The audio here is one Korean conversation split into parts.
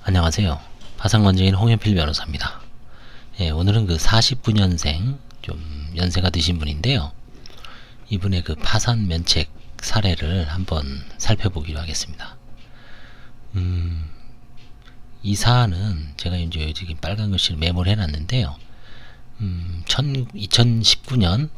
안녕하세요. 파산건재인 홍현필 변호사입니다. 예, 오늘은 그 49년생 좀 연세가 드신 분인데요. 이분의 그 파산 면책 사례를 한번 살펴보기로 하겠습니다. 이 사안은 제가 이제 여기 빨간 글씨로 메모를 해놨는데요. 2019년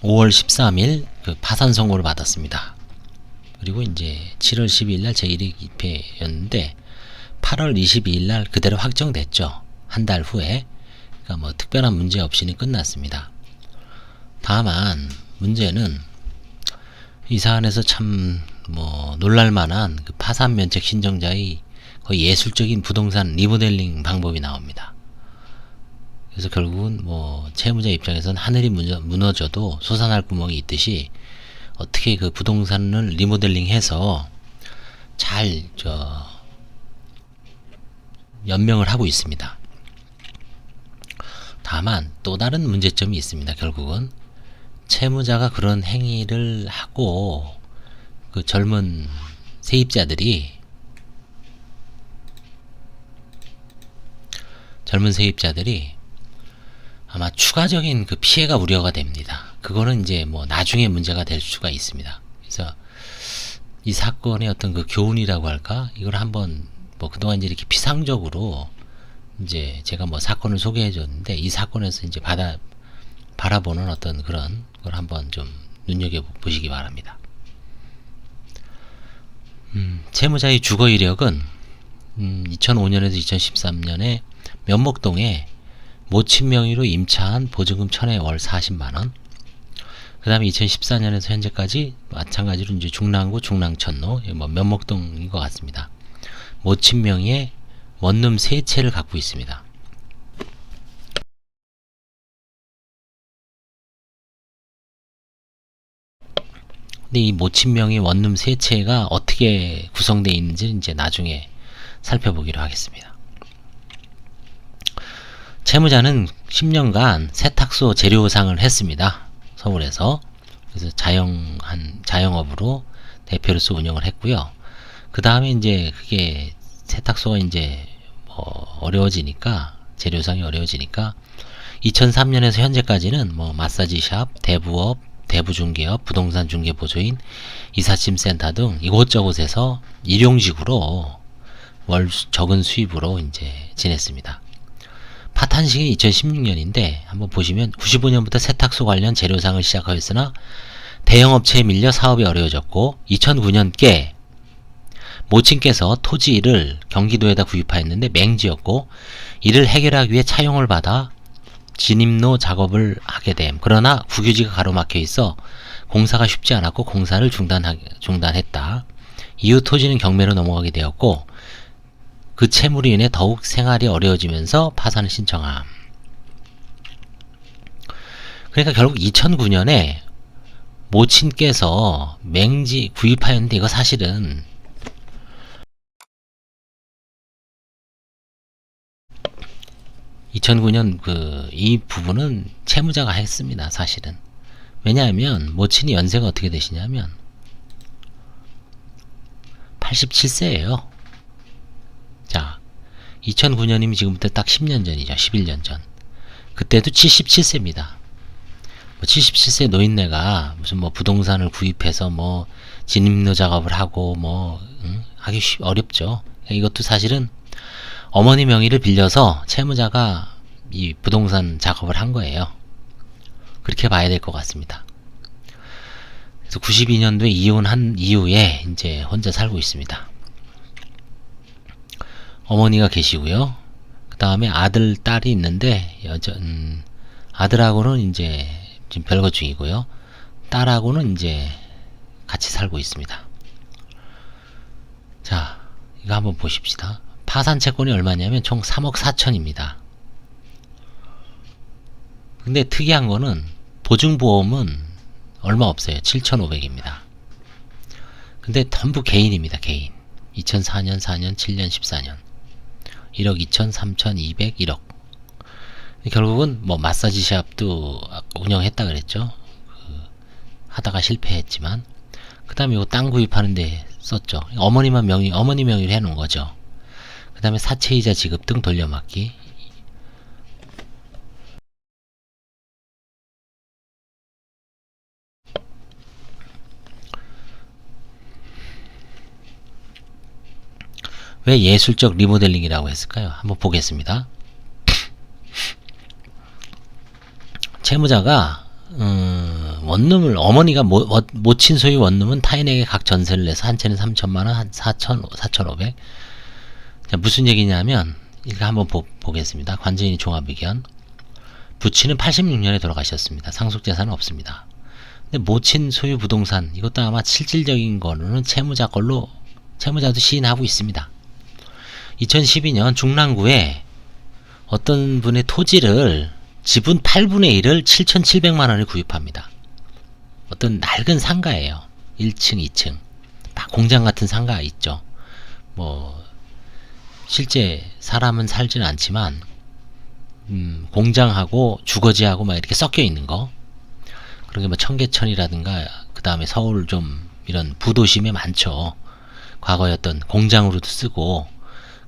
5월 13일 그 파산 선고를 받았습니다. 그리고 이제 7월 12일 날 제1회 입회였는데 8월 22일 날 그대로 확정됐죠. 한 달 후에. 그러니까 뭐 특별한 문제 없이는 끝났습니다. 다만 문제는 이 사안에서 참 뭐 놀랄만한 그 파산 면책 신청자의 거의 예술적인 부동산 리모델링 방법이 나옵니다. 그래서 결국은 뭐 채무자 입장에서는 하늘이 무너져도 솟아날 구멍이 있듯이 어떻게 그 부동산을 리모델링해서 잘 연명을 하고 있습니다. 다만 또 다른 문제점이 있습니다. 결국은 채무자가 그런 행위를 하고 그 젊은 세입자들이 아마 추가적인 그 피해가 우려가 됩니다. 그거는 이제 뭐 나중에 문제가 될 수가 있습니다. 그래서 이 사건의 어떤 그 교훈이라고 할까? 이걸 한번 뭐 그동안 이제 이렇게 피상적으로 이제 제가 뭐 사건을 소개해 줬는데 이 사건에서 이제 바라보는 어떤 그런 걸 한번 좀 눈여겨보시기 바랍니다. 채무자의 주거 이력은 2005년에서 2013년에 면목동에 모친 명의로 임차한 보증금 1000에 월 40만원. 그 다음에 2014년에서 현재까지 마찬가지로 이제 중랑구 중랑천로 뭐 면목동인 것 같습니다. 모친 명의의 원룸 3채를 갖고 있습니다. 근데 이 모친 명의 원룸 3채가 어떻게 구성되어 있는지 이제 나중에 살펴보기로 하겠습니다. 채무자는 10년간 세탁소 재료상을 했습니다. 서울에서. 그래서 자영업으로 대표로서 운영을 했고요. 그 다음에 이제 그게 세탁소가 이제 뭐 어려워지니까, 재료상이 어려워지니까 2003년에서 현재까지는 뭐 마사지샵, 대부업, 대부중개업, 부동산 중개보조인, 이삿짐센터 등 이곳저곳에서 일용직으로 월 적은 수입으로 이제 지냈습니다. 파탄식이 2016년인데 한번 보시면 95년부터 세탁소 관련 재료상을 시작하였으나 대형업체에 밀려 사업이 어려워졌고 2009년께 모친께서 토지를 경기도에다 구입하였는데 맹지였고 이를 해결하기 위해 차용을 받아 진입로 작업을 하게 됨. 그러나 국유지가 가로막혀 있어 공사가 쉽지 않았고 공사를 중단했다. 이후 토지는 경매로 넘어가게 되었고 그 채무로 인해 더욱 생활이 어려워지면서 파산을 신청함. 그러니까 결국 2009년에 모친께서 맹지 구입하였는데 이거 사실은 이 부분은 채무자가 했습니다. 사실은. 왜냐하면 모친이 연세가 어떻게 되시냐면 87세예요. 자, 2009년이면 지금부터 딱 10년 전이죠. 11년 전. 그때도 77세입니다. 뭐 77세 노인네가 무슨 뭐 부동산을 구입해서 뭐 진입로 작업을 하고 뭐 하기 어렵죠. 이것도 사실은 어머니 명의를 빌려서 채무자가 이 부동산 작업을 한 거예요. 그렇게 봐야 될 것 같습니다. 그래서 92년도에 이혼한 이후에 이제 혼자 살고 있습니다. 어머니가 계시고요. 그 다음에 아들, 딸이 있는데 아들하고는 이제 지금 별거 중이고요. 딸하고는 이제 같이 살고 있습니다. 자, 이거 한번 보십시다. 파산 채권이 얼마냐면 총 3억 4천입니다. 근데 특이한 거는 보증보험은 얼마 없어요. 7,500입니다. 근데 전부 개인입니다. 개인. 2004년, 4년, 7년, 14년. 1억 2천, 3천, 200, 1억. 결국은 뭐 마사지샵도 운영했다 그랬죠. 하다가 실패했지만 그 다음에 이거 땅 구입하는데 썼죠. 어머니 명의로 해놓은 거죠. 그 다음에 사채이자 지급 등 돌려막기. 왜 예술적 리모델링이라고 했을까요? 한번 보겠습니다. 채무자가 원룸을 어머니가 모친 소유 원룸은 타인에게 각 전세를 내서 한 채는 3천만원, 한 4,500. 자, 무슨 얘기냐면 이거 한번 보겠습니다. 관제인이 종합의견. 부친은 86년에 돌아가셨습니다. 상속재산은 없습니다. 근데 모친 소유 부동산 이것도 아마 실질적인 거로는 채무자도 시인하고 있습니다. 2012년 중랑구에 어떤 분의 토지를 지분 8분의 1을 7,700만원에 구입합니다. 어떤 낡은 상가예요. 1층, 2층. 막 공장 같은 상가 있죠. 뭐 실제 사람은 살지는 않지만 공장하고 주거지하고 막 이렇게 섞여 있는 거. 그런 게 뭐 청계천이라든가 그 다음에 서울 좀 이런 부도심에 많죠. 과거에 어떤 공장으로도 쓰고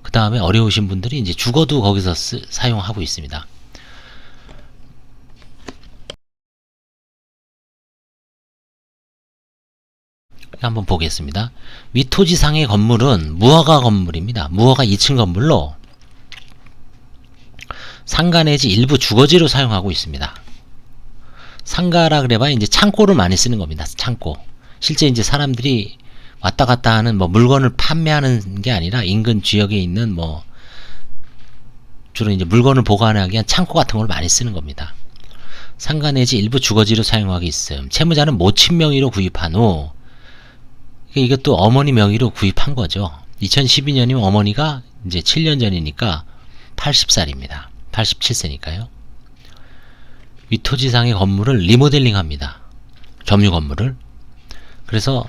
그 다음에 어려우신 분들이 이제 주거도 거기서 사용하고 있습니다. 한번 보겠습니다. 위 토지상의 건물은 무허가 건물입니다. 무허가 2층 건물로 상가 내지 일부 주거지로 사용하고 있습니다. 상가라 그래봐야 이제 창고를 많이 쓰는 겁니다. 창고. 실제 이제 사람들이 왔다 갔다 하는 뭐 물건을 판매하는 게 아니라 인근 지역에 있는 뭐 주로 이제 물건을 보관하기 위한 창고 같은 걸 많이 쓰는 겁니다. 상가 내지 일부 주거지로 사용하기 있음. 채무자는 모친 명의로 구입한 후 이것도 어머니 명의로 구입한 거죠. 2012년이면 어머니가 이제 7년 전이니까 80살입니다. 87세니까요. 윗토지상의 건물을 리모델링 합니다. 점유 건물을. 그래서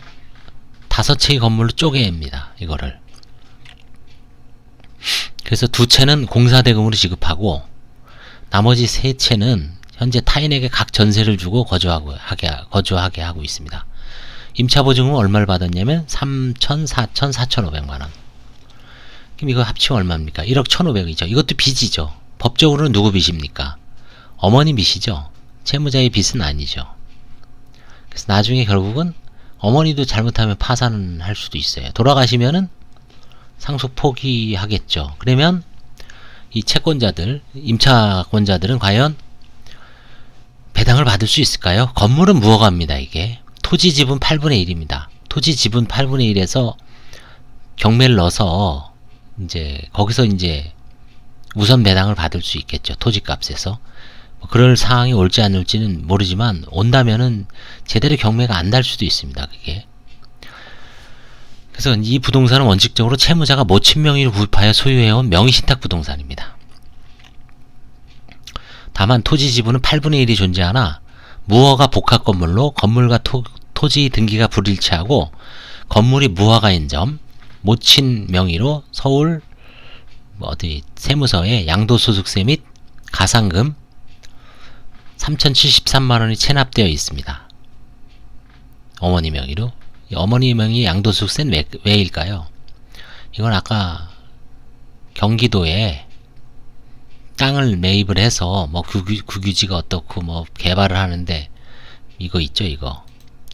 5채의 건물로 쪼개입니다. 이거를. 그래서 2채는 공사대금으로 지급하고 나머지 3채는 현재 타인에게 각 전세를 주고 거주하게 하고 있습니다. 임차보증은 얼마를 받았냐면 3천, 4천, 4,500만원. 그럼 이거 합치면 얼마입니까? 1억 1,500이죠. 이것도 빚이죠. 법적으로는 누구 빚입니까? 어머니 빚이죠. 채무자의 빚은 아니죠. 그래서 나중에 결국은 어머니도 잘못하면 파산할 수도 있어요. 돌아가시면은 상속 포기하겠죠. 그러면 이 채권자들, 임차권자들은 과연 배당을 받을 수 있을까요? 건물은 무허가입니다. 이게. 토지 지분 8분의 1입니다. 토지 지분 8분의 1에서 경매를 넣어서 이제 거기서 이제 우선 배당을 받을 수 있겠죠. 토지값에서. 그럴 상황이 올지 안 올지는 모르지만 온다면은 제대로 경매가 안 날 수도 있습니다. 그게. 그래서 이 부동산은 원칙적으로 채무자가 모친 명의로 구입하여 소유해온 명의신탁 부동산입니다. 다만 토지 지분은 8분의 1이 존재하나 무허가 복합 건물로 건물과 토지 등기가 불일치하고 건물이 무허가인 점, 모친 명의로 서울 세무서에 양도소득세 및 가산금 3,073만원이 체납되어 있습니다. 어머니 명의로. 어머니 명의 양도소득세는 왜일까요? 이건 아까 경기도에 땅을 매입을 해서 뭐 국유지가 어떻고 뭐 개발을 하는데 이거 있죠. 이거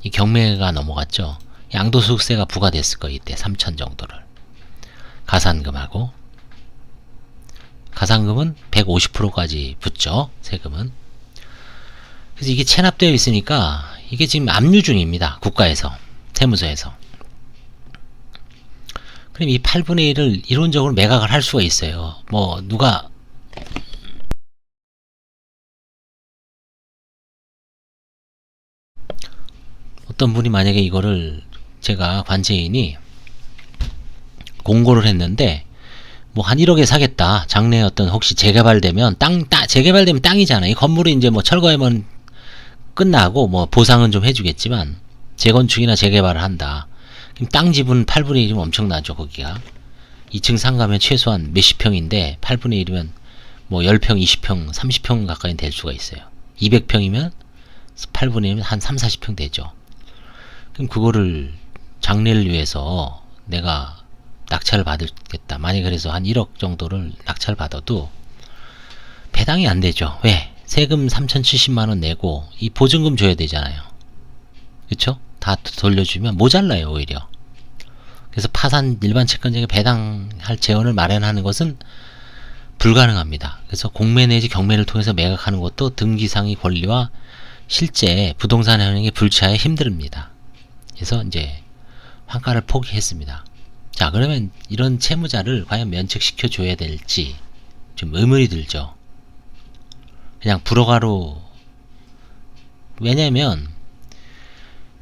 이 경매가 넘어갔죠. 양도소득세가 부과됐을 거예요. 이때 3천 정도를 가산금하고 가산금은 150%까지 붙죠. 세금은. 그래서 이게 체납되어 있으니까 이게 지금 압류 중입니다. 국가에서 세무서에서. 그럼 이 8분의 1을 이론적으로 매각을 할 수가 있어요. 뭐 누가 어떤 분이 만약에 이거를 제가 관제인이 공고를 했는데 뭐 한 1억에 사겠다. 장래에 어떤 혹시 재개발되면 재개발되면 땅이잖아요. 이 건물이 이제 뭐 철거하면 끝나고 뭐 보상은 좀 해주겠지만 재건축이나 재개발을 한다. 그럼 땅 지분 8분의 1이면 엄청나죠. 거기가 2층 상가면 최소한 몇십 평인데 8분의 1이면 뭐 10평, 20평, 30평 가까이 될 수가 있어요. 200평이면 8분의 1이면 한 3, 40평 되죠. 그럼 그거를 장래를 위해서 내가 낙찰을 받겠다. 만약 그래서 한 1억 정도를 낙찰 받아도 배당이 안 되죠. 왜? 세금 3,070만원 내고 이 보증금 줘야 되잖아요. 그쵸? 다 돌려주면 모자라요, 오히려. 그래서 파산 일반 채권자에게 배당할 재원을 마련하는 것은 불가능합니다. 그래서 공매 내지 경매를 통해서 매각하는 것도 등기상의 권리와 실제 부동산 현행에 불치하여 힘듭니다. 그래서 이제 환가를 포기했습니다. 자, 그러면 이런 채무자를 과연 면책시켜 줘야 될지 좀 의문이 들죠. 그냥 불허가로, 왜냐면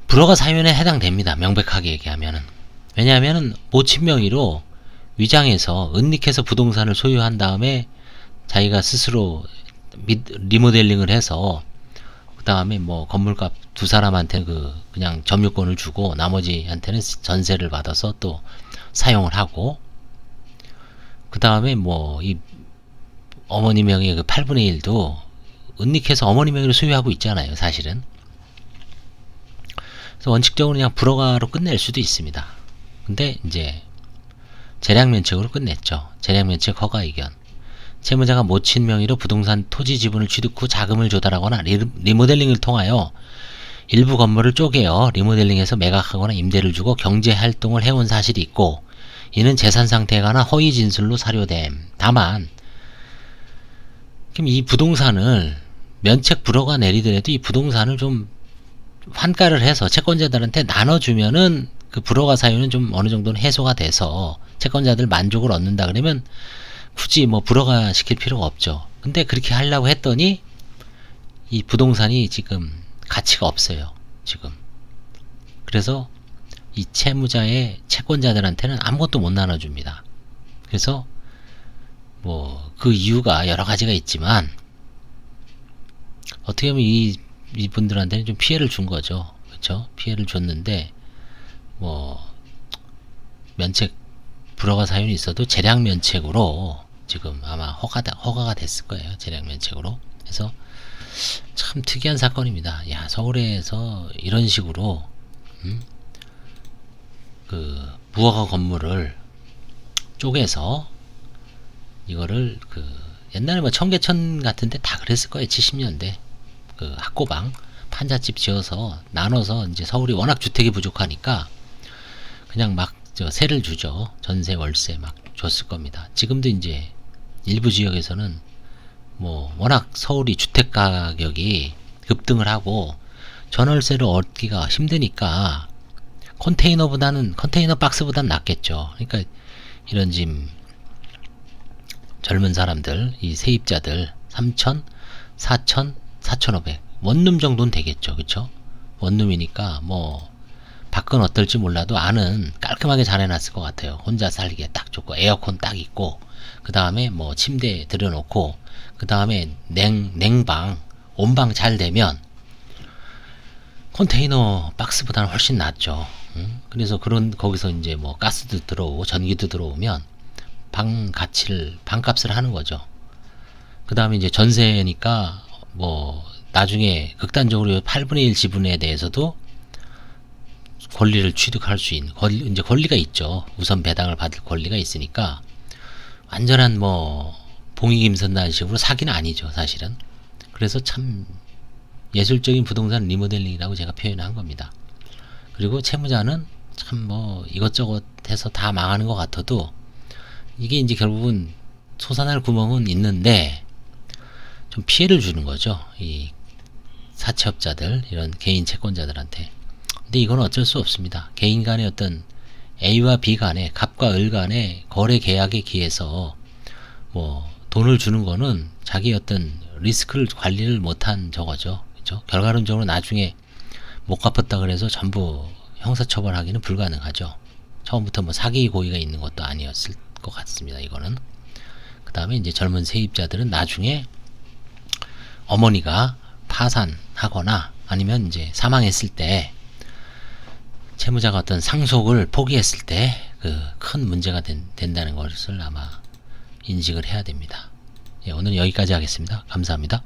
불허가 사유에 해당됩니다. 명백하게 얘기하면은. 왜냐하면은 모친 명의로 위장해서 은닉해서 부동산을 소유한 다음에 자기가 스스로 리모델링을 해서 그 다음에 뭐 건물값 두 사람한테 그냥 점유권을 주고 나머지한테는 전세를 받아서 또 사용을 하고, 그 다음에 뭐 이 어머니 명의 그 8분의 1도 은닉해서 어머니 명의로 소유하고 있잖아요, 사실은. 그래서 원칙적으로 그냥 불허가로 끝낼 수도 있습니다. 근데 이제 재량면책으로 끝냈죠. 재량면책 허가 의견. 채무자가 모친 명의로 부동산 토지 지분을 취득 후 자금을 조달하거나 리모델링을 통하여 일부 건물을 쪼개어 리모델링해서 매각하거나 임대를 주고 경제활동을 해온 사실이 있고, 이는 재산 상태에 관한 허위 진술로 사료됨. 다만 그럼 이 부동산을 면책 불허가 내리더라도 이 부동산을 좀 환가를 해서 채권자들한테 나눠주면은 그 불허가 사유는 좀 어느 정도는 해소가 돼서 채권자들 만족을 얻는다 그러면 굳이 뭐 불허가 시킬 필요가 없죠. 근데 그렇게 하려고 했더니 이 부동산이 지금 가치가 없어요, 지금. 그래서 이 채무자의 채권자들한테는 아무것도 못 나눠줍니다. 그래서 뭐 그 이유가 여러 가지가 있지만 어떻게 보면 이분들한테는 좀 피해를 준 거죠. 그렇죠? 피해를 줬는데 뭐 면책 불허가 사유는 있어도 재량 면책으로 지금 아마 허가가 됐을 거예요. 재량 면책으로. 그래서 참 특이한 사건입니다. 야, 서울에서 이런 식으로 그 무허가 건물을 쪼개서 이거를 옛날에 뭐 청계천 같은데 다 그랬을 거예요. 70년대 그 학고방 판잣집 지어서 나눠서, 이제 서울이 워낙 주택이 부족하니까 그냥 막 세를 주죠. 전세 월세 막 줬을 겁니다. 지금도 이제 일부 지역에서는 뭐 워낙 서울이 주택 가격이 급등을 하고 전월세를 얻기가 힘드니까 컨테이너 박스보다는 낫겠죠. 그러니까 이런 지금 젊은 사람들, 이 세입자들 3천, 4천, 4,500 원룸 정도는 되겠죠. 그쵸? 원룸이니까 뭐 밖은 어떨지 몰라도 안은 깔끔하게 잘 해놨을 것 같아요. 혼자 살기에 딱 좋고 에어컨 딱 있고, 그 다음에 뭐 침대 들여놓고, 그 다음에 냉방 온방 잘 되면 컨테이너 박스보다는 훨씬 낫죠. 그래서 거기서 이제 뭐 가스도 들어오고 전기도 들어오면 방값을 하는 거죠. 그 다음에 이제 전세니까 뭐 나중에 극단적으로 8분의 1 지분에 대해서도 권리를 취득할 수 있는 이제 권리가 있죠. 우선 배당을 받을 권리가 있으니까 완전한 뭐 봉익임선단 식으로 사기는 아니죠, 사실은. 그래서 참 예술적인 부동산 리모델링이라고 제가 표현한 겁니다. 그리고 채무자는 참 뭐 이것저것 해서 다 망하는 것 같아도 이게 이제 결국은 솟아날 구멍은 있는데 좀 피해를 주는 거죠. 이 사채업자들, 이런 개인 채권자들한테. 근데 이건 어쩔 수 없습니다. 개인 간의 어떤 A와 B 간의 갑과 을 간의 거래 계약에 기해서 뭐 돈을 주는 거는 자기 어떤 리스크를 관리를 못한 저거죠. 그렇죠? 결과론적으로 나중에 못 갚았다 그래서 전부 형사처벌하기는 불가능하죠. 처음부터 뭐 사기 고의가 있는 것도 아니었을 것 같습니다. 이거는. 그 다음에 이제 젊은 세입자들은 나중에 어머니가 파산하거나 아니면 이제 사망했을 때 채무자가 어떤 상속을 포기했을 때 큰 문제가 된다는 것을 아마 인식을 해야 됩니다. 예, 오늘 여기까지 하겠습니다. 감사합니다.